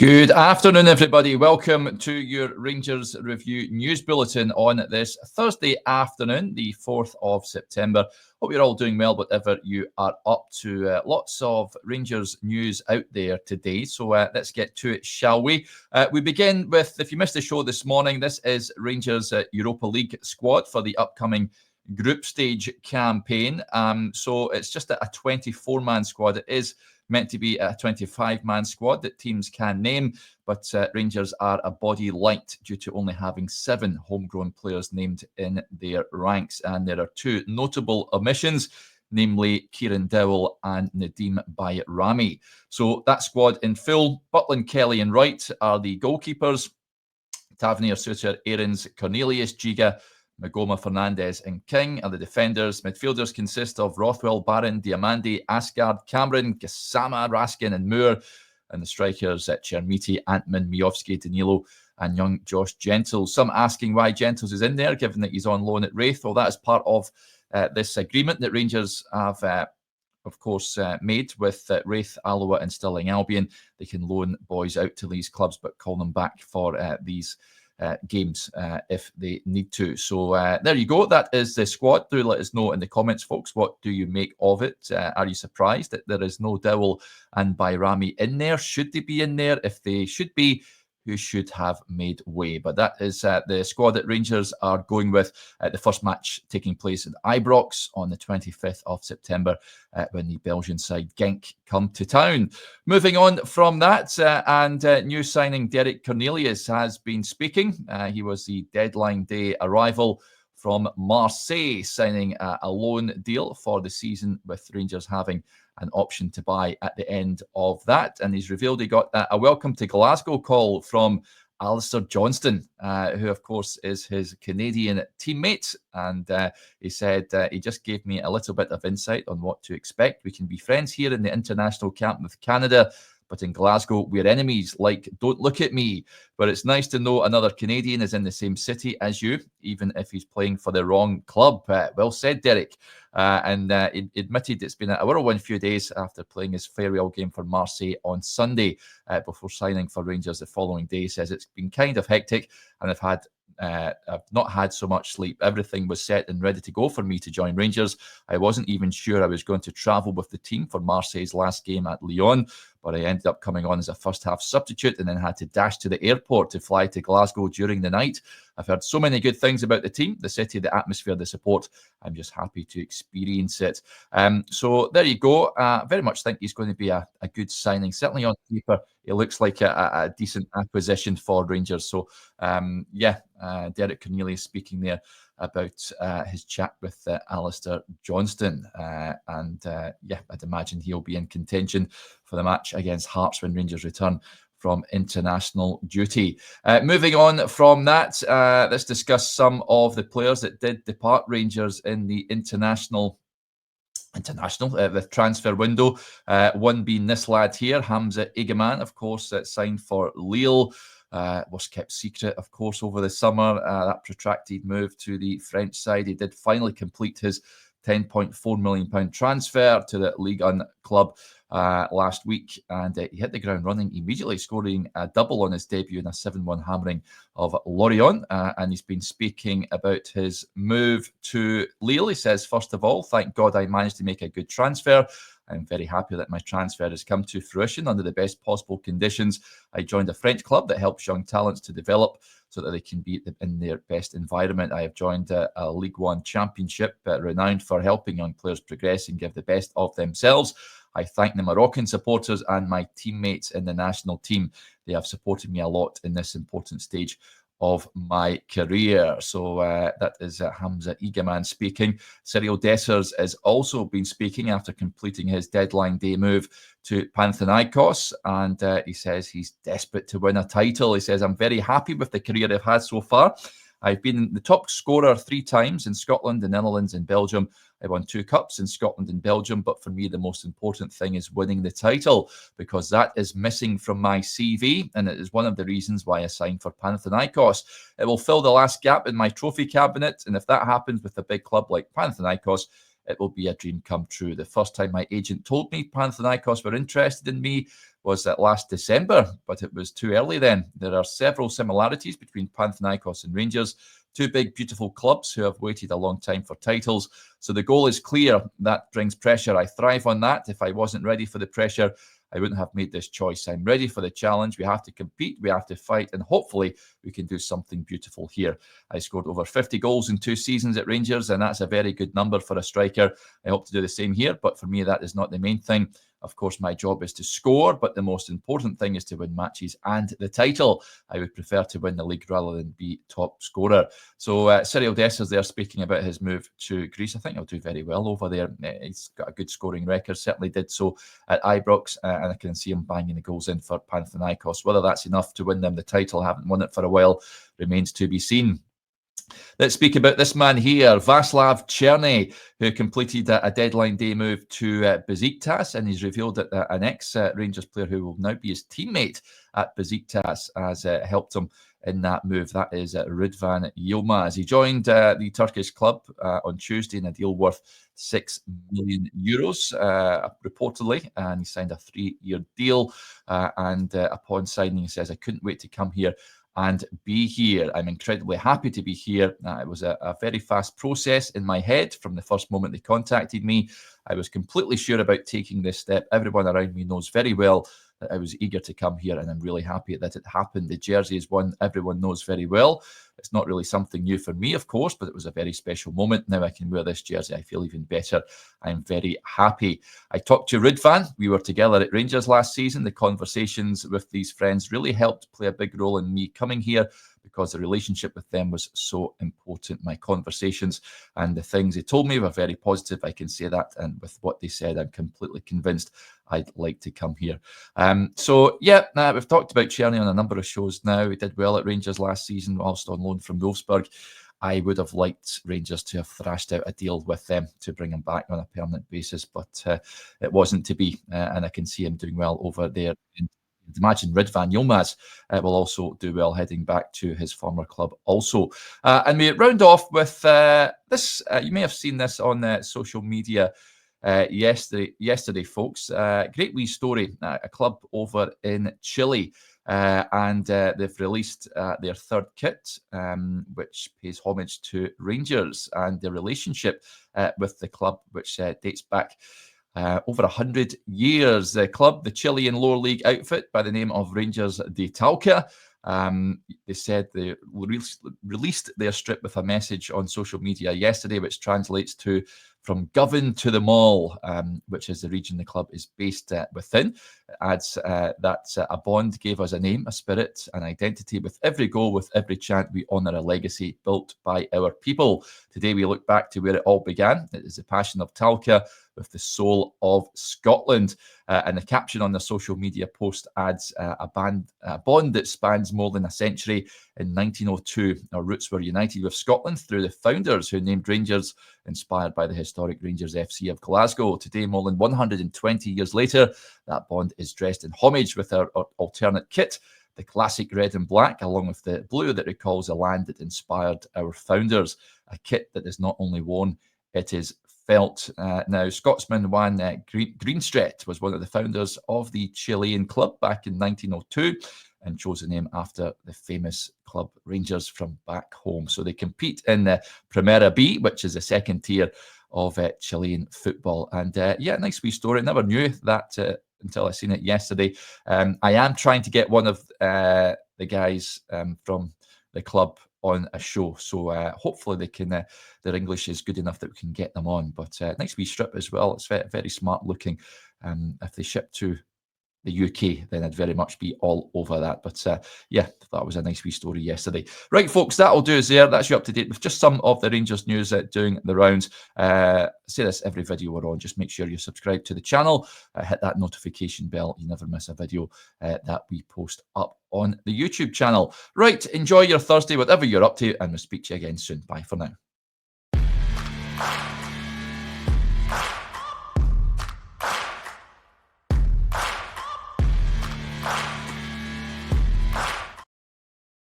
Good afternoon, everybody. Welcome to your Rangers Review News Bulletin on this Thursday afternoon, the 4th of September. Hope you're all doing well, whatever you are up to. Lots of Rangers news out there today, so let's get to it, shall we? We begin with, if you missed the show this morning, this is Rangers' Europa League squad for the upcoming group stage campaign. So it's just a 24-man squad. It is meant to be a 25-man squad that teams can name, but Rangers are a body light due to only having 7 homegrown players named in their ranks. And there are 2 notable omissions, namely Kieran Dowell and Nadim Bayrami. So that squad in full: Butland, Kelly and Wright are the goalkeepers. Tavernier, Suter, Aarons, Cornelius, Giga, Magoma, Fernandez and King are the defenders. Midfielders consist of Rothwell, Barron, Diamandi, Asgard, Cameron, Gassama, Raskin and Moore. And the strikers at Chermiti, Antman, Miovski, Danilo and young Josh Gentles. Some asking why Gentles is in there, given that he's on loan at Wraith. Well, that is part of this agreement that Rangers have of course, made with Wraith, Alloa and Stirling Albion. They can loan boys out to these clubs, but call them back for these games if they need to. So there you go. That is the squad. Do let us know in the comments, folks. What do you make of it? Are you surprised that there is no Dowell and Bayrami in there? Should they be in there? If they should be, who should have made way? But that is the squad that Rangers are going with at the first match taking place at Ibrox on the 25th of September when the Belgian side Genk come to town. Moving on from that, new signing Derek Cornelius has been speaking. He was the deadline day arrival from Marseille, signing a loan deal for the season, with Rangers having an option to buy at the end of that. And he's revealed he got a welcome to Glasgow call from Alistair Johnston, who, of course, is his Canadian teammate. And he said he just gave me a little bit of insight on what to expect. We can be friends here in the international camp with Canada, but in Glasgow, we're enemies, like, don't look at me. But it's nice to know another Canadian is in the same city as you, even if he's playing for the wrong club. Well said, Derek. He admitted it's been a whirlwind few days after playing his farewell game for Marseille on Sunday before signing for Rangers the following day. He says it's been kind of hectic and I've not had so much sleep. Everything was set and ready to go for me to join Rangers. I wasn't even sure I was going to travel with the team for Marseille's last game at Lyon, but I ended up coming on as a first-half substitute and then had to dash to the airport to fly to Glasgow during the night. I've heard so many good things about the team, the city, the atmosphere, the support. I'm just happy to experience it. So there you go. Very much think he's going to be a good signing. Certainly on paper, it looks like a decent acquisition for Rangers. So, Derek Cornelius speaking there about his chat with Alistair Johnston. I'd imagine he'll be in contention for the match against Hearts when Rangers return from international duty. Moving on from that, let's discuss some of the players that did depart Rangers in the the transfer window. One being this lad here, Hamza Egeman, of course, signed for Lille. Was kept secret, of course, over the summer. That protracted move to the French side. He did finally complete his £10.4 million transfer to the Ligue 1 club last week, and he hit the ground running immediately, scoring a double on his debut in a 7-1 hammering of Lorient. And he's been speaking about his move to Lille. He says, first of all, thank God I managed to make a good transfer. I'm very happy that my transfer has come to fruition under the best possible conditions. I joined a French club that helps young talents to develop so that they can be in their best environment. I have joined a League One championship renowned for helping young players progress and give the best of themselves. I thank the Moroccan supporters and my teammates in the national team. They have supported me a lot in this important stage of my career. So that is Hamza Egeman speaking. Cyril Dessers has also been speaking after completing his deadline day move to Panathinaikos, and he says he's desperate to win a title. He says, I'm very happy with the career I've had so far. I've been the top scorer 3 times in Scotland, the Netherlands and Belgium. I won 2 cups in Scotland and Belgium, but for me, the most important thing is winning the title, because that is missing from my CV, and it is one of the reasons why I signed for Panathinaikos. It will fill the last gap in my trophy cabinet, and if that happens with a big club like Panathinaikos, it will be a dream come true. The first time my agent told me Panathinaikos were interested in me was last December, but it was too early then. There are several similarities between Panathinaikos and Rangers, two big, beautiful clubs who have waited a long time for titles. So the goal is clear. That brings pressure. I thrive on that. If I wasn't ready for the pressure, I wouldn't have made this choice. I'm ready for the challenge. We have to compete, we have to fight, and hopefully we can do something beautiful here. I scored over 50 goals in 2 seasons at Rangers, and that's a very good number for a striker. I hope to do the same here, but for me, that is not the main thing. Of course, my job is to score, but the most important thing is to win matches and the title. I would prefer to win the league rather than be top scorer. So Cyril Dessers there speaking about his move to Greece. I think he'll do very well over there. He's got a good scoring record, certainly did so at Ibrox, and I can see him banging the goals in for Panathinaikos. Whether that's enough to win them the title, haven't won it for a while, remains to be seen. Let's speak about this man here, Václav Černý, who completed a deadline day move to Besiktas, and he's revealed that an ex-Rangers player who will now be his teammate at Besiktas has helped him in that move. That is Rıdvan Yılmaz. He joined the Turkish club on Tuesday in a deal worth €6 million, reportedly, and he signed a 3-year deal. And upon signing, he says, "I couldn't wait to come here and be here. I'm incredibly happy to be here." It was a very fast process in my head from the first moment they contacted me. I was completely sure about taking this step. Everyone around me knows very well that I was eager to come here, and I'm really happy that it happened. The jersey is one everyone knows very well. It's not really something new for me, of course, but it was a very special moment. Now I can wear this jersey. I feel even better. I'm very happy. I talked to Rıdvan. We were together at Rangers last season. The conversations with these friends really helped play a big role in me coming here, because the relationship with them was so important. My conversations and the things they told me were very positive. I can say that. And with what they said, I'm completely convinced I'd like to come here. We've talked about Černý on a number of shows now. He did well at Rangers last season whilst on loan from Wolfsburg. I would have liked Rangers to have thrashed out a deal with them to bring him back on a permanent basis, but it wasn't to be. And I can see him doing well over there. Imagine Rıdvan Yılmaz will also do well heading back to his former club also. And we round off with this. You may have seen this on social media yesterday, folks. Great wee story. A club over in Chile, and they've released their third kit, which pays homage to Rangers and their relationship with the club, which dates back over 100 years. The club, the Chilean lower league outfit by the name of Rangers de Talca, they said they released their strip with a message on social media yesterday, which translates to "From Govan to the Mall," which is the region the club is based within. It adds that a bond gave us a name, a spirit, an identity. With every goal, with every chant, we honour a legacy built by our people. Today we look back to where it all began. It is the passion of Talca with the soul of Scotland. And the caption on the social media post adds a bond that spans more than a century. In 1902, our roots were united with Scotland through the founders who named Rangers, inspired by the historic Rangers FC of Glasgow. Today, more than 120 years later, that bond is dressed in homage with our alternate kit, the classic red and black, along with the blue that recalls the land that inspired our founders. A kit that is not only worn, it is felt. Now, Scotsman Juan Greenstret was one of the founders of the Chilean club back in 1902 and chose the name after the famous club Rangers from back home. So they compete in the Primera B, which is the second tier of Chilean football. And nice wee story. Never knew that until I seen it yesterday. I am trying to get one of the guys from the club on a show, so hopefully they can. Their English is good enough that we can get them on. But nice wee strip as well. It's very, very smart looking. If they ship to the UK, then I'd very much be all over that. But that was a nice wee story yesterday. Right, folks, that'll do us there. That's you up to date with just some of the Rangers news doing the rounds. Say this every video we're on. Just make sure you subscribe to the channel. Hit that notification bell. You never miss a video that we post up on the YouTube channel. Right, enjoy your Thursday, whatever you're up to, and we'll speak to you again soon. Bye for now.